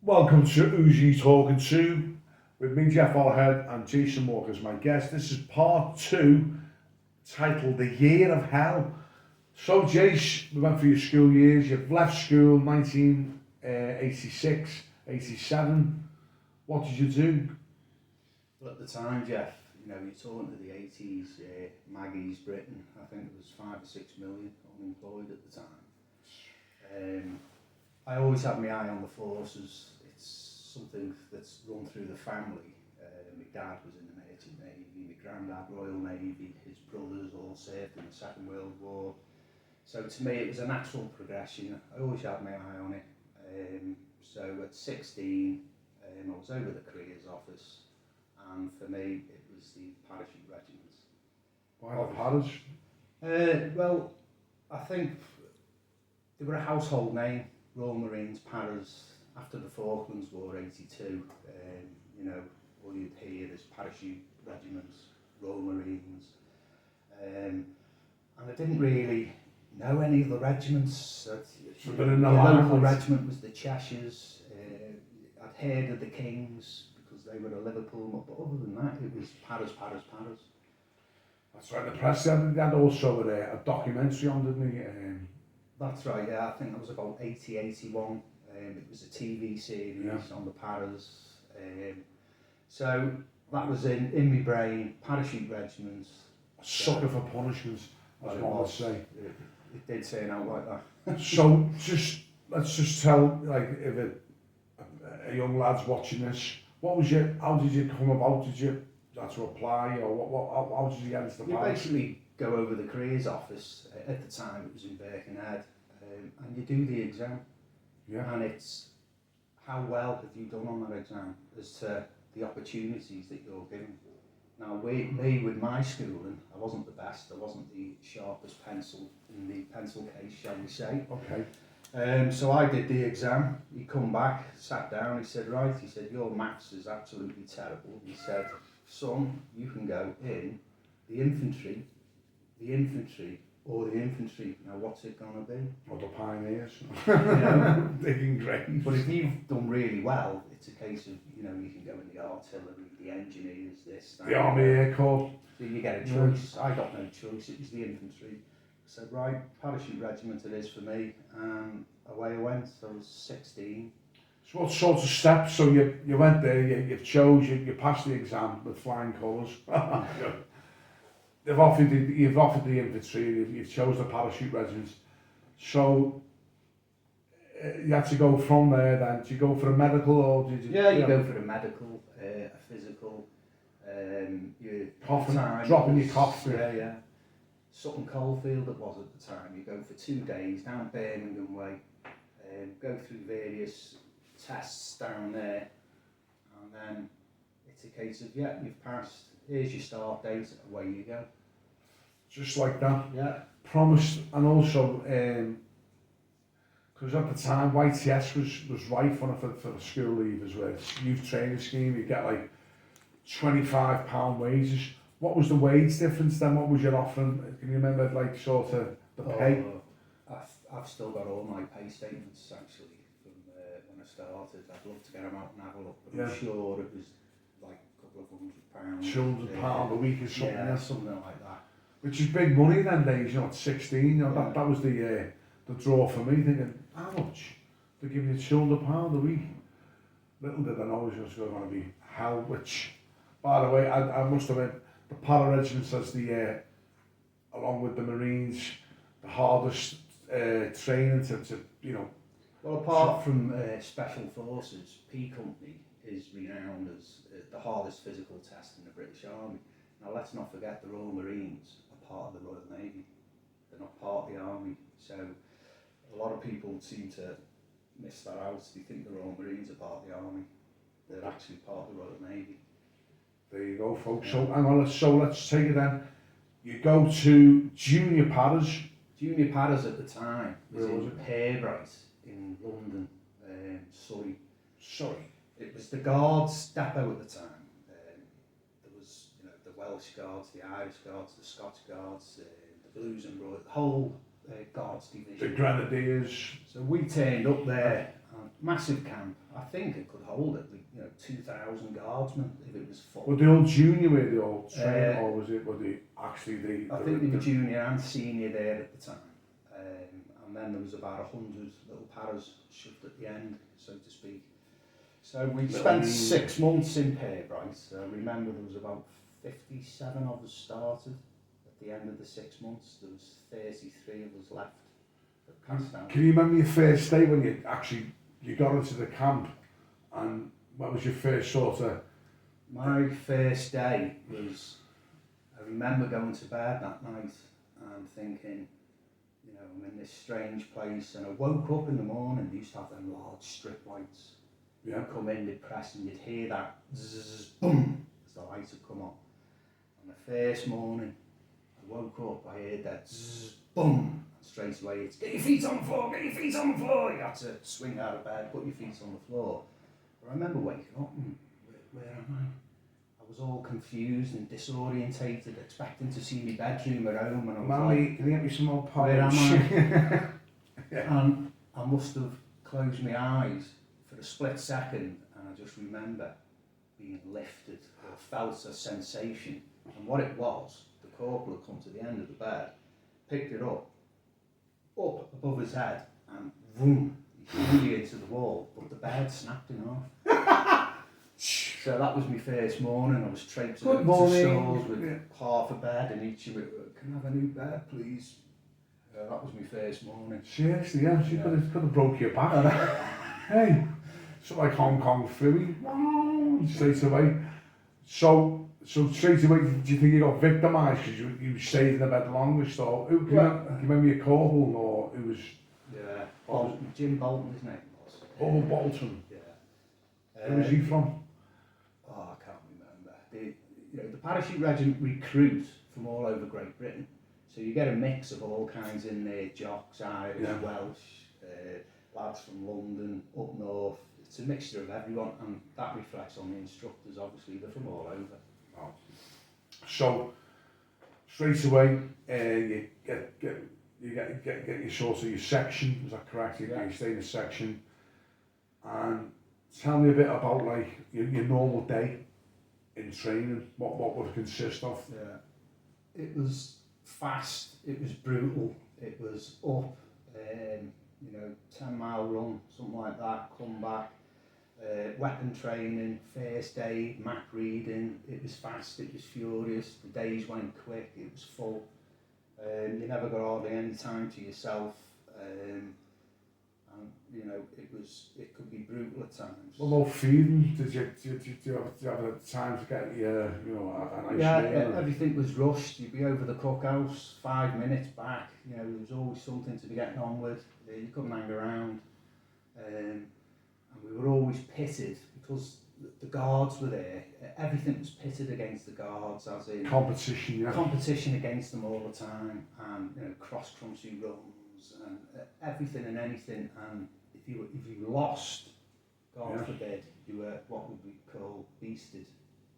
Welcome to Uzi Talking 2 with me, Jeff Ollerhead, and Jason Walker as my guest. This is part 2, titled The Year of Hell. So, Jace, we went through your school years. You've left school 1986, 87. What did you do? Well, at the time, Jeff, you're talking to the 80s, Maggie's Britain. I think there was 5 or 6 million unemployed at the time. I always had my eye on the forces. It's something that's run through the family. My dad was in the Merchant Navy, my granddad Royal Navy, his brothers all served in the Second World War. So to me it was a natural progression. I always had my eye on it. So at 16 I was over the careers office, and for me it was the Parachute Regiment. Why the Paras? Well, I think they were a household name. Royal Marines, Paras, after the Falklands War, 82, all you'd hear is Parachute Regiments, Royal Marines, and I didn't really know any of the regiments. The local regiment was the Cheshires. I'd heard of the Kings because they were a Liverpool, but other than that it was Paras. That's right, the press had also a documentary on, didn't he? That's right, yeah, I think that was about 81. It was a TV series on the Paras. So that was in my brain, Parachute Regiments. A sucker for punishments, as one would say. It did turn out like that. So let's just tell, like, if a young lad's watching this, how did you come about? Did you have to apply, or how did you get into the You basically go over the careers office. At the time it was in Birkenhead, and you do the exam. Yeah. And it's how well have you done on that exam as to the opportunities that you're given. Now me with my schooling, I wasn't the best, I wasn't the sharpest pencil in the pencil case, shall we say. Okay. So I did the exam. He come back, sat down, he said, right, he said, your maths is absolutely terrible. He said, son, you can go in the infantry, or the infantry. Now what's it going to be? Or the pioneers. Digging graves. But if you've done really well, it's a case of, you can go in the artillery, the engineers, this, that. The Army Air Corps. So you get a choice. I got no choice, it was the infantry. I said, right, Parachute Regiment it is for me, and away I went. I was 16. So what sort of steps? So you went there, you passed the exam with flying colours. You've offered the infantry, you've chose the Parachute Regiment. So you had to go from there then. Did you go for a medical, or did you? Yeah, you go for a medical, a physical. You dropping your cough. Yeah. Sutton Coldfield it was at the time. You go for 2 days down Birmingham way, go through various tests down there, and then it's a case of, you've passed, here's your start date, away you go. Just like that? Yeah. Promised, and also, because at the time YTS was rife for the school leavers, where it's youth training scheme, you get like £25 wages. What was the wage difference then? What was your offering? Can you remember, like, sort of the pay? I've still got all my pay statements actually from when I started. I'd love to get them out and have a look, but I'm sure it was like a couple of £100. £200 a week or something. Yeah, something like that. Which is big money then days, at 16. That was the draw for me, thinking, how much? They're giving you £200 a week. Little did I know it was going to be hell, which, by the way, I must admit, the Para Regiment says along with the Marines, the hardest training to. Well, apart from Special Forces, P Company is renowned as the hardest physical test in the British Army. Now let's not forget the Royal Marines are part of the Royal Navy. They're not part of the Army. So a lot of people seem to miss that out. They think the Royal Marines are part of the Army. They're actually part of the Royal Navy. There you go, folks. So hang on, let's take it then. You go to Junior Paras. Junior Paras at the time was in Pearbright in London, Surrey. It was the Guards depot at the time. There was, the Welsh Guards, the Irish Guards, the Scots Guards, the Blues and Royals, the whole Guards division. The Grenadiers. So we turned up there, Massive camp. I think it could hold it, 2,000 guardsmen if it was full. Were they all junior, were they all trained, or were they actually I think they were junior and senior there at the time. And then there was about 100 little paras shoved at the end, so to speak. So we spent 6 months in Pairbryte. I remember there was about 57 of us started. At the end of the 6 months, there was 33 of us left. Can you remember your first day when you got into the camp, and what was your first sort of... My first day was, I remember going to bed that night and thinking, I'm in this strange place, and I woke up in the morning. They used to have them large strip lights. Yeah. Come in, they'd press, and you'd hear that zzz, boom, as the lights would come on. And the first morning, I woke up, I heard that zzz, boom, and straight away it's, get your feet on the floor, get your feet on the floor. You had to swing out of bed, put your feet on the floor. But I remember waking up and, where am I? I was all confused and disorientated, expecting to see my bedroom at home, and I was Mommy, can you get me some more porridge? where am I? Yeah. And I must have closed my eyes for a split second, and I just remember being lifted, or felt a sensation. And what it was, the corporal had come to the end of the bed, picked it up above his head, and boom, he threw me into the wall, but the bed snapped in half. So that was my first morning. I was traipsing out to stores with half a bed in each of it. Can I have a new bed, please? That was my first morning. Seriously, yeah, she could have broke your back. Hey, so like Hong Kong Philly, straight away. So straight away, do you think you got victimised because you stayed in the bed the longest? Or do you remember your corporal, or it was... Yeah, Jim Bolton, his name was. Oh, Bolton. Yeah. Where was he from? Oh, I can't remember. The Parachute Regiment recruit from all over Great Britain. So you get a mix of all kinds in there, jocks, Irish, Welsh, lads from London, up north. It's a mixture of everyone, and that reflects on the instructors, obviously, they're from all over. Oh. So, straight away, you get your sort of your section, is that correct? You stay in a section, and tell me a bit about like your normal day in training. What would it consist of? Yeah, it was fast, it was brutal, it was up, 10-mile run, something like that, come back, weapon training, first aid, map reading. It was fast, it was furious, the days went quick, it was full. You never got hardly any time to yourself, and it could be brutal at times. What about feeding? Did you have the time to get your, a nice meal? Everything was rushed. You'd be over the cookhouse, 5 minutes back. There was always something to be getting on with. You couldn't hang around, and we were always pitted because the guards were there. Everything was pitted against the guards, as in competition against them all the time, and cross-country runs and everything and anything. And if you lost, God forbid, you were what would we call beasted.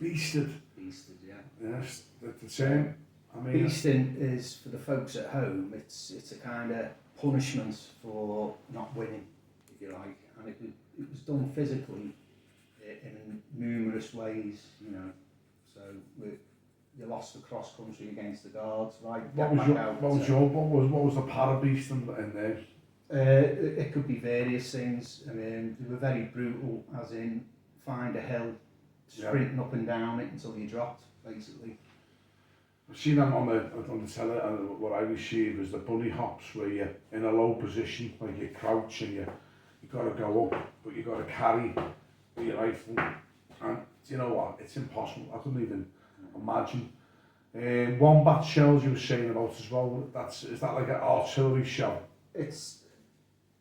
Beasted, yeah. Yes, that's the same. I mean, beasting is, for the folks at home, it's a kind of punishment for not winning, if you like, and it was done physically in numerous ways, So you lost the cross country against the guards, right? What was the para beast in there? It could be various things. I mean, they were very brutal, as in find a hill, sprinting up and down it until you dropped, basically. I've seen them on the telly, and what I received was the bunny hops, where you're in a low position, like you crouch and you got to go up, but you got to carry your rifle. And do you know what? It's impossible. I couldn't even imagine. Wombat shells you were saying about as well. Is that like an artillery shell?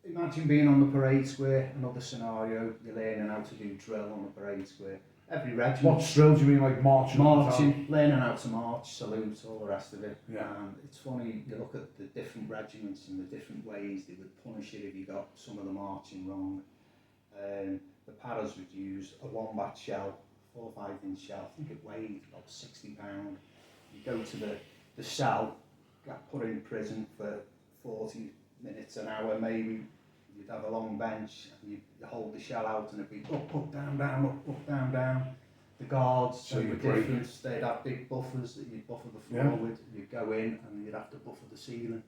Imagine being on the parade square. Another scenario. You're learning how to do drill on the parade square. Every regiment. What drill do you mean, like marching? Learning how to march, salute, all the rest of it. Yeah. And it's funny, you look at the different regiments and the different ways they would punish you if you got some of the marching wrong. The paras would use a wombat shell, 4 or 5 inch shell. I think it weighed about 60 pounds. You go to the cell, get put in prison for 40 minutes, an hour maybe, You'd have a long bench, and you hold the shell out, and it'd be up, down, down, up, down, down. The guards, So they you were break. different. They'd have big buffers that you'd buffer the floor with. You'd go in, and you'd have to buffer the ceiling.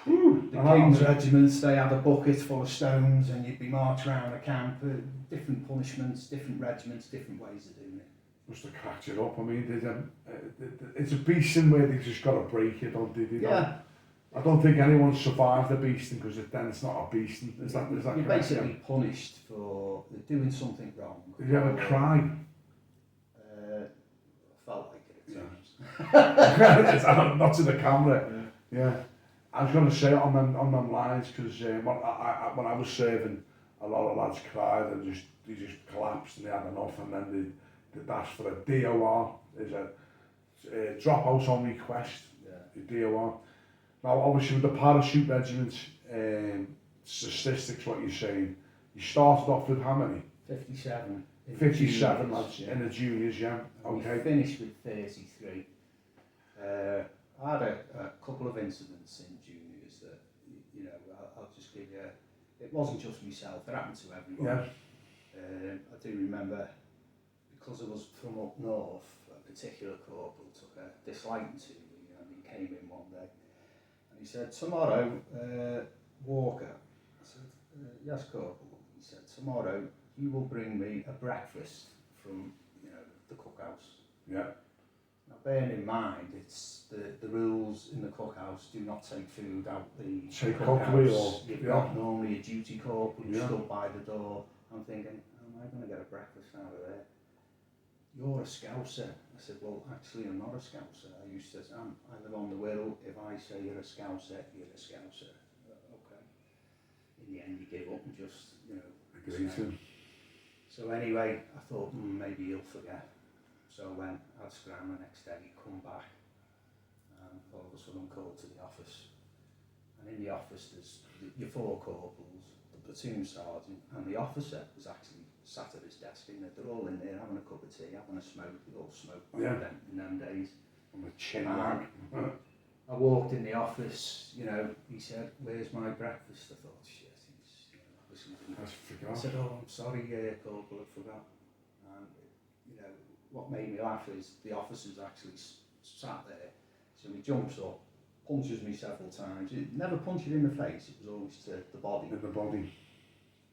The King's regiments, they had a bucket full of stones, and you'd be marched around the camp. Different punishments, different regiments, different ways of doing it. Must have cracked it up. I mean, it's a beasting where they just got to break it, don't they? I don't think anyone survived the beasting because then it's not a beasting. Is that You're correct? basically punished for doing something wrong. Did you ever cry? I felt like it at times. Not to the camera. Yeah. I was going to say it on them lines because when I was serving, a lot of lads cried and they just collapsed and they had enough, and then they asked for a DOR, is a dropout on request, a DOR. Now obviously with the Parachute Regiment, statistics, what you're saying, you started off with how many? 57. 57 lads in the juniors, yeah. Okay. We finished with 33. I had a couple of incidents in juniors that, you know, I'll just give you, it wasn't just myself, it happened to everyone. Yeah. I do remember, because I was from up north, a particular corporal took a dislike to me, and he came in one day and he said, tomorrow, Walker. I said, yes, corporal. He said, tomorrow you will bring me a breakfast from, you know, the cookhouse. Yeah. Now, bearing in mind, it's the rules in the cookhouse do not take food out the cookhouse. You've got normally a duty corporal who stood by the door. I'm thinking, how am I going to get a breakfast out of there? You're a Scouser. I said, well, actually, I'm not a Scouser. I used to say, I live on the Wirral. If I say you're a Scouser, you're a Scouser. Okay. In the end, you give up and just, you know. So anyway, I thought, maybe he'll forget. So I went, I'd scram the next day, come back, and all of a sudden I'm called to the office. And in the office there's your 4 corporals, the platoon sergeant, and the officer was actually sat at his desk, and they're all in there having a cup of tea, having a smoke. They all smoked in them days. On the chin wag. I walked in the office, you know, he said, where's my breakfast? I thought, shit, he's, you know, obviously didn't. I said, oh, I'm sorry, corporal, I forgot. And, you know, what made me laugh is the officers actually sat there, so he jumps up, punches me several times. He never punched it in the face, it was always to the body. In the body.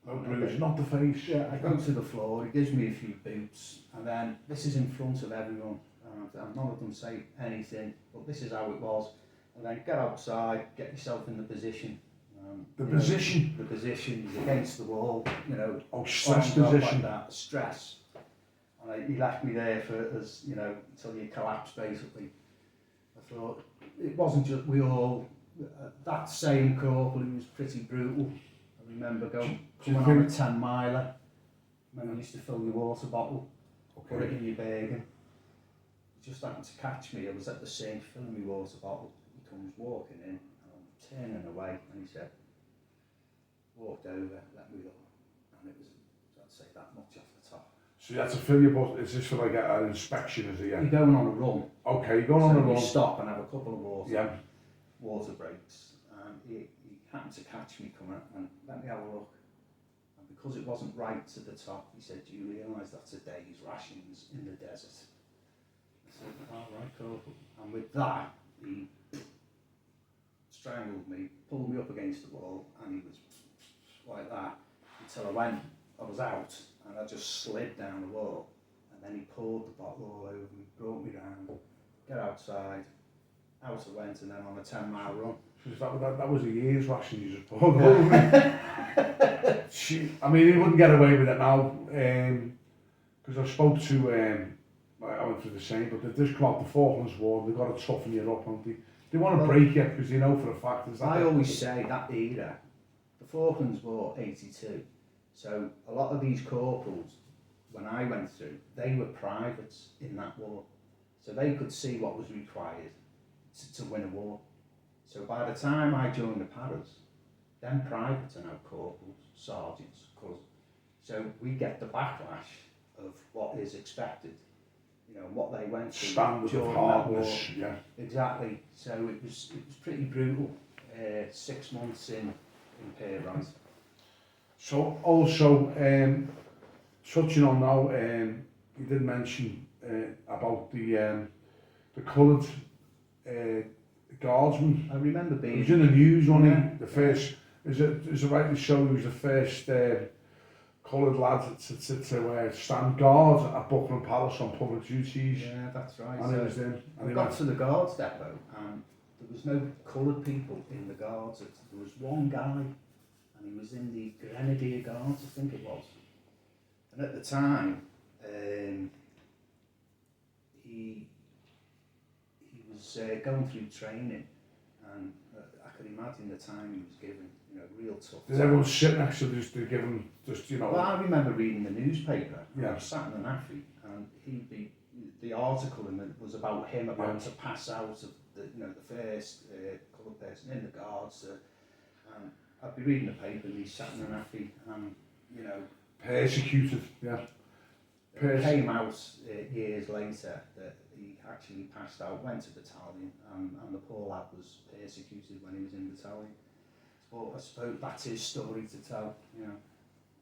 No bruise, not the face. Yeah, I go to the floor, he gives me a few boots, and then this is in front of everyone, and none of them say anything, but this is how it was. And then get outside, get yourself in the position. The position? The position, he's against the wall, you know. Oh, stress position. Like that, stress. And he left me there for, as you know, until you collapse basically. I thought, it wasn't just, we all, that same corporal who was pretty brutal. I remember coming on a 10 miler, when I used to fill your water bottle, put it in your bag, and he just happened to catch me. I was at the sink filling my water bottle. He comes walking in, and I'm turning away, and he said, walked over, let me go. And it was, I'd say, that much off the top. So you had to fill your bottle, is this for like an inspection, is it? Yeah. You're going on a run. Okay, you're going on a run. You stop and have a couple of water breaks. And he happened to catch me coming up and let me have a look. And because it wasn't right to the top, he said, do you realise that's a day's rations in the desert? I said, all right, corporal. And with that, he strangled me, pulled me up against the wall, and he was like that until I was out, and I just slid down the wall, and then he poured the bottle all over me, brought me round, get outside, out I went, and then on a 10-mile run. That was a year's ration you just poured over me. I mean, he wouldn't get away with it now, because I spoke to, I went through the same, but they've just come out the Falklands War, they've got to toughen you up, haven't they? They want to break you, because they know for a fact there's that. I always say that era, the Falklands War, 82, so a lot of these corporals, when I went through, they were privates in that war. So they could see what was required to win a war. So by the time I joined the Paras, them privates are now corporals, sergeants, cause so we get the backlash of what is expected, you know, what they went through. Standard of hardness, yeah. Exactly. So it was pretty brutal. 6 months in in pair right. So also, touching on now, you did mention about the coloured guardsman. I remember It being... was in the news, wasn't Yeah, he? The first, is it right to show he was the first coloured lad to stand guard at Buckingham Palace on public duties. Yeah, that's right. And So he was in. And we he got went, to the guards depot and there was no coloured people in the guards. There was one guy and he was in the Grenadier Guards, I think it was. And at the time, he was going through training, and I could imagine the time he was given, you know, real tough. did everyone sit next to him just to give him, just, you know? Well, I remember reading the newspaper. Yeah. I was sat in an naffy, and the article in it was about him about to pass out of the, you know, the first coloured person in the guards. And I'd be reading the paper, and he's sat in a naffy, and you know, Persecuted, yeah. it came out years later that he actually passed out, went to battalion, and the poor lad was persecuted when he was in battalion. But I suppose that's his story to tell, you know.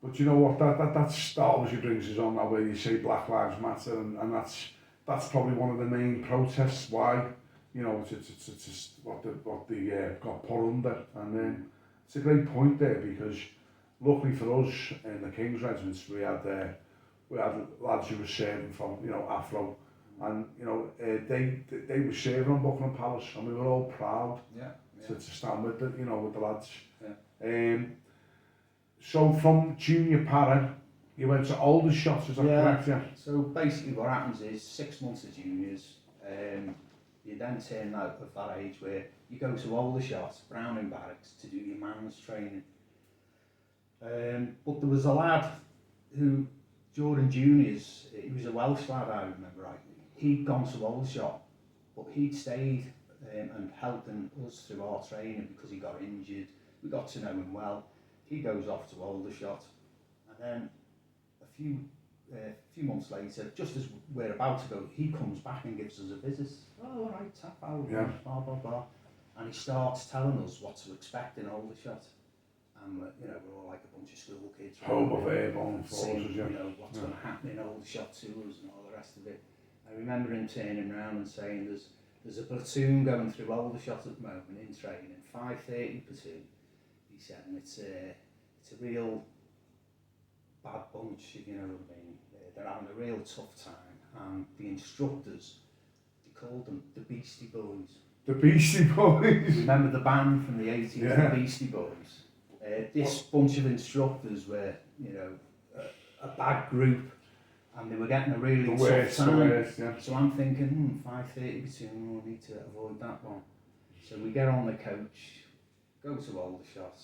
But you know what, that obviously brings us on now where you say Black Lives Matter, and that's probably one of the main protests why, you know, it's what the got put under, and it's a great point there, because luckily for us in the King's Regiments we had lads who were serving from, you know, Afro, and you know they were serving on Buckingham Palace, and we were all proud to stand with the, you know, with the lads. Yeah. So from junior para, you went to Oldershot, is that correct? Yeah. So basically what happens is 6 months of juniors, you then turn out of that age where you go to Oldershot, Browning Barracks, to do your man's training. But there was a lad who, during juniors, he was a Welsh lad, I remember rightly. He'd gone to Oldershot, but he'd stayed and helping us through our training because he got injured. We got to know him well. He goes off to Oldershot, and then a few months later, just as we're about to go, he comes back and gives us a visit. Oh, all right, tap out, blah, blah, blah. And he starts telling us what to expect in Oldershot. And you know, we're all like a bunch of school kids. Home of airborne forces, you know, what's going to happen in Oldershot to us and all the rest of it. I remember him turning around and saying, there's a platoon going through Oldershot at the moment in training, 530 platoon. He said, and it's a real bad bunch, if you know what I mean. They're having a real tough time, and the instructors, they called them the Beastie Boys. The Beastie Boys? Remember the band from the 80s, the Beastie Boys? This bunch of instructors were, you know, a bad group, and they were getting a really tough time. So I'm thinking, 530 platoon, we'll need to avoid that one. So we get on the coach, go to Oldershot,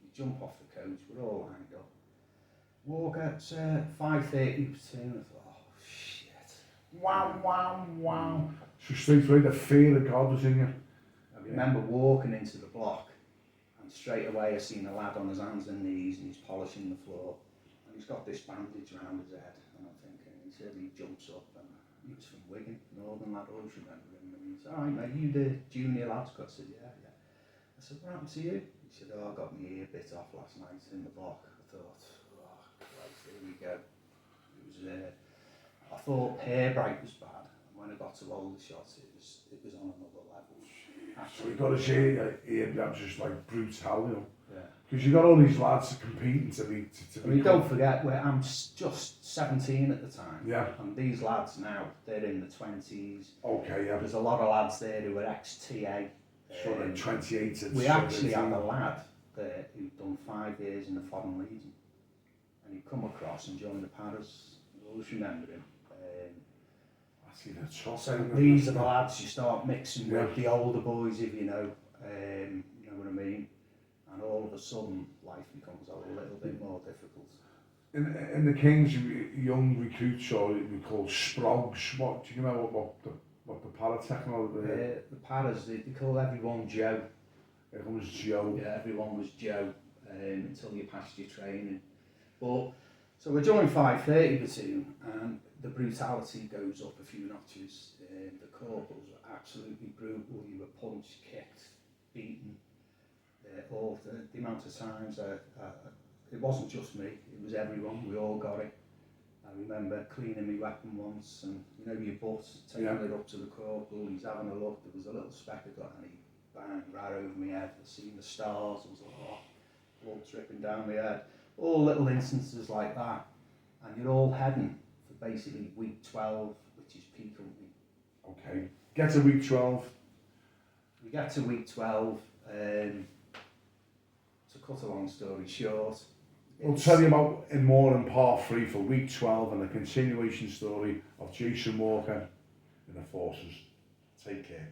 we jump off the coach, we're all lined up. Walk at 530 platoon, I thought, oh shit. Wow. So straight away the fear of God was in you. I remember walking into the block, and straight away I seen a lad on his hands and knees, and he's polishing the floor, and he's got this bandage around his head, and I'm thinking, he said he jumps up, and he was from Wigan, Northern lad, always remember him, and he said, all right mate, you the junior lads? I said, yeah. I said, what happened to you? He said, oh, I got my ear bit off last night in the block. I thought, oh Christ, here we go. It was, I thought Hairbright was bad, and when I got to Oldershot, it was on another level. So you got to say, that was just like brutal, you know. Yeah. Because you got all these lads competing to be. I mean, don't forget, I'm just 17 at the time. Yeah. And these lads now, they're in the 20s. Okay, yeah. There's a lot of lads there who are ex-TA. Sort of 28. We actually had a lad there who'd done 5 years in the Foreign Legion, and he'd come across and joined the Paras. I always remember him. So these are the lads you start mixing with, the older boys, if you know what I mean, and all of a sudden life becomes a little bit more difficult. In the Kings, young recruits, or we call sprogs. What do you know what the paratechnology? The Paras, they call everyone Joe. Everyone was Joe. Yeah, everyone was Joe until you passed your training. But so we joined 530 platoon, and the brutality goes up a few notches. The corporals were absolutely brutal. You were punched, kicked, beaten. Or the amount of times it wasn't just me, it was everyone, we all got it. I remember cleaning my weapon once, and you know your butt, taking it up to the corporal, he's having a look, there was a little speck of gun, and he banged right over my head. I seen the stars, I was like, oh, blood dripping down my head. All little instances like that, and you're all heading for basically week 12, which is peak hunting. Okay. Get to week 12. We get to week 12, to cut a long story short. We'll tell you about in more in part 3 for week 12 and the continuation story of Jason Walker in the forces. Take care.